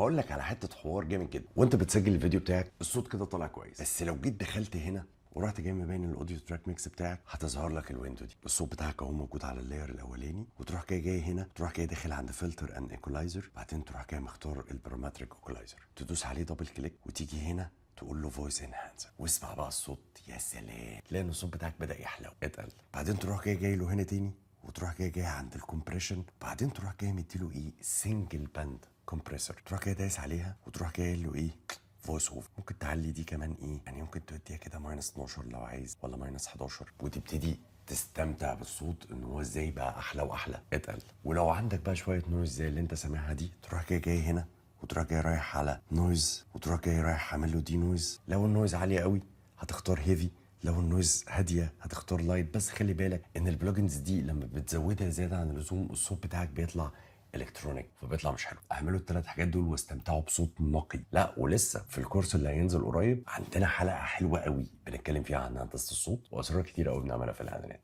هقول لك على حته حوار جامد جدا. وانت بتسجل الفيديو بتاعك الصوت كده طالع كويس، بس لو جيت دخلت هنا ورحت جاي مبين الاوديو تراك ميكس بتاعك، هتظهر لك الويندو دي. الصوت بتاعك اهو موجود على اللاير الاولاني، وتروح جاي هنا، تروح جاي داخل عند فلتر اند ايكولايزر، بعدين تروح جاي مختار البارامتريك ايكولايزر، تدوس عليه دبل كليك وتيجي هنا تقول له فويس انهانسر، واسمع بقى الصوت. يا سلام، تلاقي ان الصوت بتاعك بدا يحلو اتقل. بعدين تروح جاي له هنا تاني، وتروح جاي عند الكومبريشن، بعدين تروح جاي مديله ايه، سنجل باند كومبريسور، تروح جاي دايس عليها وتروح جاي له ايه، فويس اوف. ممكن تعلي دي كمان ايه، يعني ممكن توديها كده ماينس 12 لو عايز، ولا ماينس 11، وتبتدي تستمتع بالصوت ان هو ازاي بقى احلى واحلى اتقل. ولو عندك بقى شويه نويز زي اللي انت سامعها دي، تروح جاي هنا وتروح جاي رايح على نويز، وتروح جاي رايح عامل له دي نويز. لو النويز عاليه قوي هتختار هيفي، لو النويز هاديه هتختار لايت. بس خلي بالك ان البلوجنز دي لما بتزودها زياده عن اللزوم الصوت بتاعك بيطلع الكترونيك، فبيطلع مش حلو. اعملوا الثلاث حاجات دول واستمتعوا بصوت نقي. لا ولسه في الكورس اللي هينزل قريب عندنا حلقه حلوه قوي بنتكلم فيها عن هندسه الصوت واسرار كتير قوي بنعملها في الاعلانات.